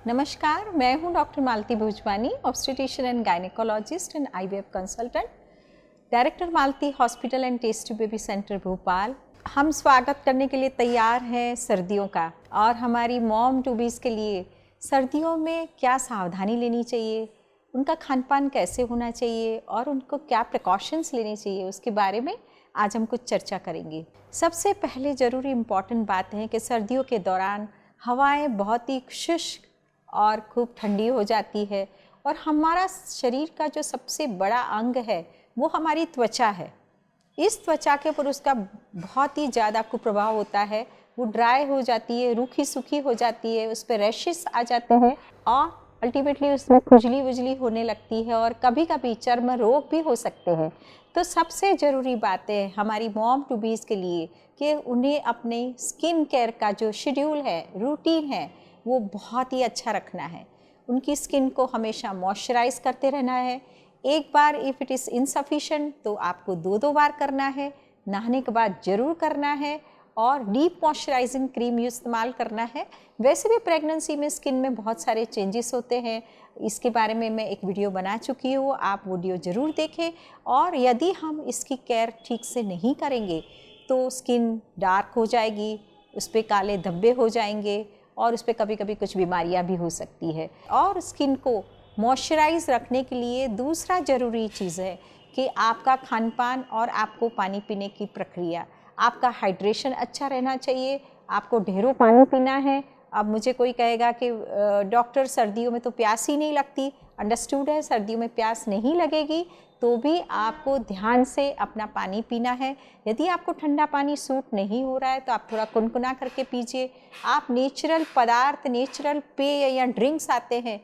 नमस्कार, मैं हूं doctor Malti Bhujwani, obstetrician and gynaecologist and IVF consultant, director Malti hospital and test tube baby centre Bhopal. हम स्वागत करने के लिए तैयार हैं सर्दियों का, और हमारी मॉम टूबीज़ के लिए सर्दियों में क्या सावधानी लेनी चाहिए, उनका खान पान कैसे होना चाहिए और उनको क्या प्रिकॉशंस लेने चाहिए, उसके बारे में आज हम कुछ चर्चा करेंगे। सबसे पहले ज़रूरी इम्पॉर्टेंट बात है कि सर्दियों के दौरान हवाएं बहुत ही शुष्क और खूब ठंडी हो जाती है, और हमारा शरीर का जो सबसे बड़ा अंग है वो हमारी त्वचा है। इस त्वचा के ऊपर उसका बहुत ही ज़्यादा कुप्रभाव होता है, वो ड्राई हो जाती है, रूखी सूखी हो जाती है, उस पर रैशेस आ जाते हैं और अल्टीमेटली उसमें खुजली वुजली होने लगती है, और कभी कभी चर्म रोग भी हो सकते हैं। तो सबसे ज़रूरी बात है हमारी मॉम टू बीज़ के लिए कि उन्हें अपने स्किन केयर का जो शेड्यूल है, रूटीन है, वो बहुत ही अच्छा रखना है। उनकी स्किन को हमेशा मॉइस्चराइज करते रहना है। एक बार इफ़ इट इज़ इनसफिशेंट तो आपको दो बार करना है, नहाने के बाद ज़रूर करना है, और डीप मॉइस्चराइजिंग क्रीम इस्तेमाल करना है। वैसे भी प्रेगनेंसी में स्किन में बहुत सारे चेंजेस होते हैं, इसके बारे में मैं एक वीडियो बना चुकी हूँ, आप वीडियो ज़रूर देखें। और यदि हम इसकी केयर ठीक से नहीं करेंगे तो स्किन डार्क हो जाएगी, उस पर काले धब्बे हो जाएंगे, और उस पर कभी कभी कुछ बीमारियां भी हो सकती है। और स्किन को मॉइस्चराइज रखने के लिए दूसरा ज़रूरी चीज़ है कि आपका खान पान और आपको पानी पीने की प्रक्रिया, आपका हाइड्रेशन अच्छा रहना चाहिए। आपको ढेरों पानी पीना है। अब मुझे कोई कहेगा कि डॉक्टर सर्दियों में तो प्यास ही नहीं लगती, अंडरस्टूड है, सर्दियों में प्यास नहीं लगेगी, तो भी आपको ध्यान से अपना पानी पीना है। यदि आपको ठंडा पानी सूट नहीं हो रहा है तो आप थोड़ा कुनकुना करके पीजिए। आप नेचुरल पदार्थ, नेचुरल पेय या ड्रिंक्स आते हैं,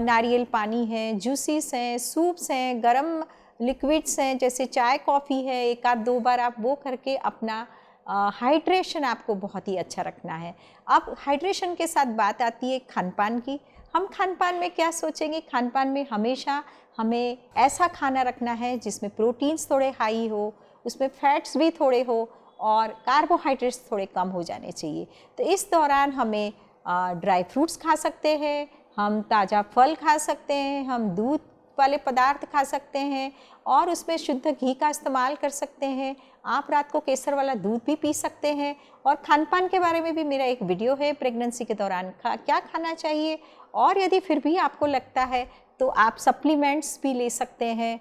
नारियल पानी है, जूसेस हैं, सूप्स हैं, गरम लिक्विड्स हैं, जैसे चाय कॉफ़ी है, एक आध दो बार आप वो करके अपना हाइड्रेशन आपको बहुत ही अच्छा रखना है। अब हाइड्रेशन के साथ बात आती है खान पान की। हम खान पान में क्या सोचेंगे? खान पान में हमेशा हमें ऐसा खाना रखना है जिसमें प्रोटीन्स थोड़े हाई हो, उसमें फैट्स भी थोड़े हो, और कार्बोहाइड्रेट्स थोड़े कम हो जाने चाहिए। तो इस दौरान हमें ड्राई फ्रूट्स खा सकते हैं, हम ताज़ा फल खा सकते हैं, हम दूध वाले पदार्थ खा सकते हैं, और उसमें शुद्ध घी का इस्तेमाल कर सकते हैं। आप रात को केसर वाला दूध भी पी सकते हैं। और खान पान के बारे में भी मेरा एक वीडियो है, प्रेगनेंसी के दौरान क्या खाना चाहिए। और यदि फिर भी आपको लगता है तो आप सप्लीमेंट्स भी ले सकते हैं,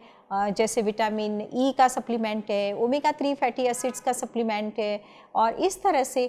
जैसे विटामिन ई का सप्लीमेंट है, ओमेगा 3 फैटी एसिड्स का सप्लीमेंट है। और इस तरह से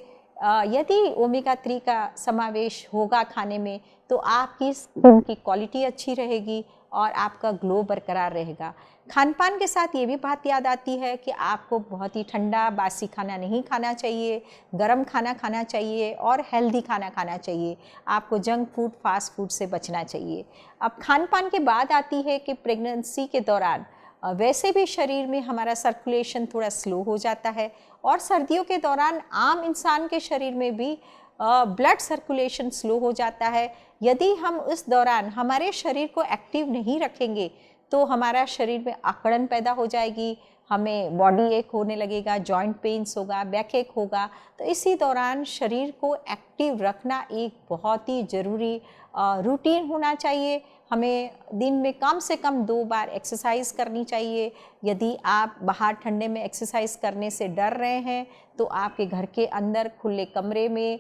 यदि ओमेगा 3 का समावेश होगा खाने में तो आपकी स्किन की क्वालिटी अच्छी रहेगी और आपका ग्लो बरकरार रहेगा। खान पान के साथ ये भी बात याद आती है कि आपको बहुत ही ठंडा बासी खाना नहीं खाना चाहिए, गरम खाना खाना चाहिए और हेल्दी खाना खाना चाहिए। आपको जंक फूड, फास्ट फूड से बचना चाहिए। अब खान पान के बाद आती है कि प्रेगनेंसी के दौरान वैसे भी शरीर में हमारा सर्कुलेशन थोड़ा स्लो हो जाता है, और सर्दियों के दौरान आम इंसान के शरीर में भी ब्लड सर्कुलेशन स्लो हो जाता है। यदि हम उस दौरान हमारे शरीर को एक्टिव नहीं रखेंगे तो हमारा शरीर में अकड़न पैदा हो जाएगी, हमें बॉडी एक होने लगेगा, जॉइंट पेन्स होगा, बैक एक होगा। तो इसी दौरान शरीर को एक्टिव रखना एक बहुत ही ज़रूरी रूटीन होना चाहिए। हमें दिन में कम से कम 2 बार एक्सरसाइज करनी चाहिए। यदि आप बाहर ठंडे में एक्सरसाइज करने से डर रहे हैं तो आपके घर के अंदर खुले कमरे में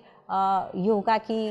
योगा की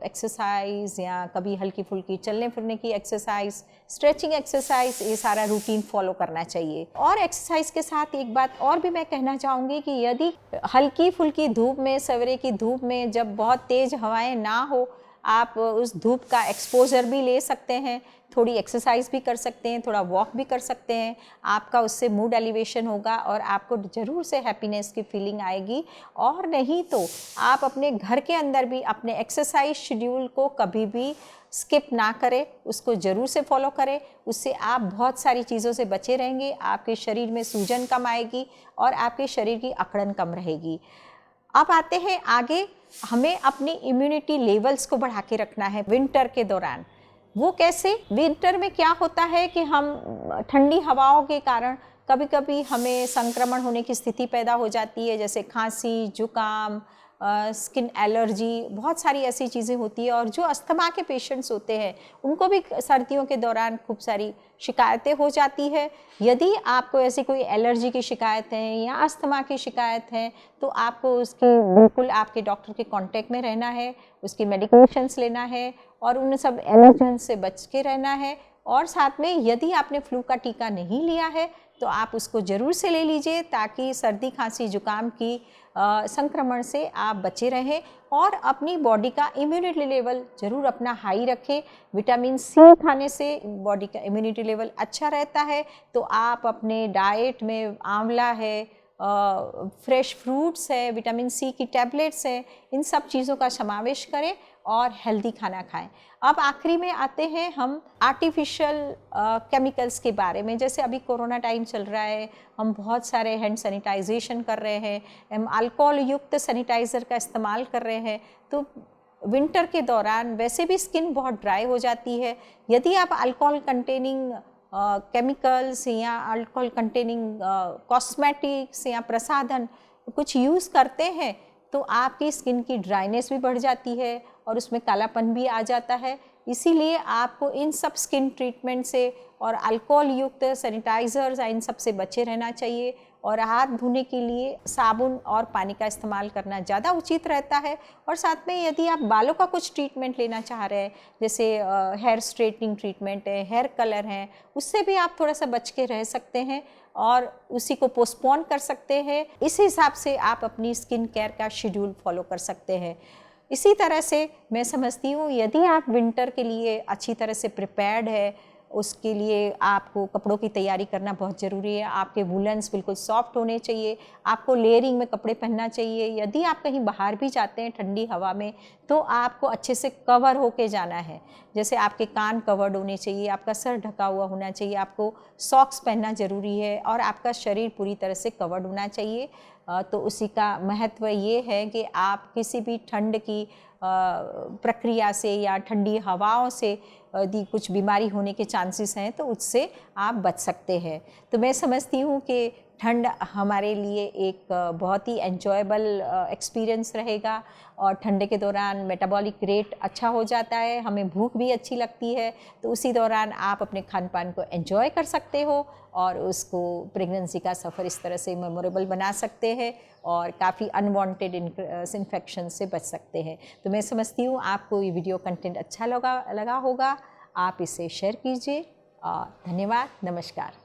एक्सरसाइज, या कभी हल्की फुल्की चलने फिरने की एक्सरसाइज, स्ट्रेचिंग एक्सरसाइज, ये सारा रूटीन फॉलो करना चाहिए। और एक्सरसाइज के साथ एक बात और भी मैं कहना चाहूँगी कि यदि हल्की फुल्की धूप में, सवेरे की धूप में जब बहुत तेज़ हवाएं ना हो, आप उस धूप का एक्सपोजर भी ले सकते हैं, थोड़ी एक्सरसाइज भी कर सकते हैं, थोड़ा वॉक भी कर सकते हैं। आपका उससे मूड एलिवेशन होगा और आपको ज़रूर से हैप्पीनेस की फीलिंग आएगी। और नहीं तो आप अपने घर के अंदर भी अपने एक्सरसाइज शेड्यूल को कभी भी स्किप ना करें, उसको ज़रूर से फॉलो करें। उससे आप बहुत सारी चीज़ों से बचे रहेंगे, आपके शरीर में सूजन कम आएगी और आपके शरीर की अकड़न कम रहेगी। अब आते हैं आगे, हमें अपनी इम्यूनिटी लेवल्स को बढ़ा के रखना है विंटर के दौरान। वो कैसे? विंटर में क्या होता है कि हम ठंडी हवाओं के कारण कभी कभी हमें संक्रमण होने की स्थिति पैदा हो जाती है, जैसे खांसी, जुकाम, स्किन एलर्जी, बहुत सारी ऐसी चीज़ें होती है। और जो अस्थमा के पेशेंट्स होते हैं उनको भी सर्दियों के दौरान खूब सारी शिकायतें हो जाती है। यदि आपको ऐसी कोई एलर्जी की शिकायत है या अस्थमा की शिकायत है तो आपको उसकी बिल्कुल आपके डॉक्टर के कांटेक्ट में रहना है, उसकी मेडिकेशंस लेना है और उन सब एलर्जन से बच के रहना है। और साथ में यदि आपने फ्लू का टीका नहीं लिया है तो आप उसको ज़रूर से ले लीजिए ताकि सर्दी खांसी जुकाम की संक्रमण से आप बचे रहें। और अपनी बॉडी का इम्यूनिटी लेवल ज़रूर अपना हाई रखें। विटामिन सी खाने से बॉडी का इम्यूनिटी लेवल अच्छा रहता है। तो आप अपने डाइट में आंवला है, फ्रेश फ्रूट्स है, विटामिन सी की टैबलेट्स हैं, इन सब चीज़ों का समावेश करें और हेल्दी खाना खाएं। अब आखिरी में आते हैं हम आर्टिफिशियल केमिकल्स के बारे में। जैसे अभी कोरोना टाइम चल रहा है, हम बहुत सारे हैंड सैनिटाइजेशन कर रहे हैं, हम अल्कोहल युक्त सैनिटाइज़र का इस्तेमाल कर रहे हैं। तो विंटर के दौरान वैसे भी स्किन बहुत ड्राई हो जाती है। यदि आप अल्कोहल कंटेनिंग केमिकल्स या अल्कोहल कंटेनिंग कॉस्मेटिक्स या प्रसाधन कुछ यूज़ करते हैं तो आपकी स्किन की ड्राइनेस भी बढ़ जाती है और उसमें कालापन भी आ जाता है। इसीलिए आपको इन सब स्किन ट्रीटमेंट से और अल्कोहल युक्त सैनिटाइज़र्स इन सब से बचे रहना चाहिए। और हाथ धोने के लिए साबुन और पानी का इस्तेमाल करना ज़्यादा उचित रहता है। और साथ में यदि आप बालों का कुछ ट्रीटमेंट लेना चाह रहे हैं, जैसे हेयर स्ट्रेटनिंग ट्रीटमेंट है, हेयर कलर है, उससे भी आप थोड़ा सा बच के रह सकते हैं और उसी को पोस्टपोन कर सकते हैं। इस हिसाब से आप अपनी स्किन केयर का शेड्यूल फॉलो कर सकते हैं। इसी तरह से मैं समझती हूँ यदि आप विंटर के लिए अच्छी तरह से प्रिपेयर्ड है, उसके लिए आपको कपड़ों की तैयारी करना बहुत ज़रूरी है। आपके वुलन्स बिल्कुल सॉफ्ट होने चाहिए, आपको लेयरिंग में कपड़े पहनना चाहिए। यदि आप कहीं बाहर भी जाते हैं ठंडी हवा में तो आपको अच्छे से कवर होके जाना है। जैसे आपके कान कवर्ड होने चाहिए, आपका सर ढका हुआ होना चाहिए, आपको सॉक्स पहनना ज़रूरी है और आपका शरीर पूरी तरह से कवर्ड होना चाहिए। तो उसी का महत्व ये है कि आप किसी भी ठंड की प्रक्रिया से या ठंडी हवाओं से यदि कुछ बीमारी होने के चांसेस हैं तो उससे आप बच सकते हैं। तो मैं समझती हूँ कि ठंड हमारे लिए एक बहुत ही एन्जॉयबल एक्सपीरियंस रहेगा। और ठंड के दौरान मेटाबॉलिक रेट अच्छा हो जाता है, हमें भूख भी अच्छी लगती है। तो उसी दौरान आप अपने खान पान को एंजॉय कर सकते हो और उसको प्रेगनेंसी का सफ़र इस तरह से मेमोरेबल बना सकते हैं और काफ़ी अनवांटेड इन्फेक्शन से बच सकते हैं। तो मैं समझती हूँ आपको ये वीडियो कंटेंट अच्छा लगा होगा। आप इसे शेयर कीजिए। धन्यवाद, नमस्कार।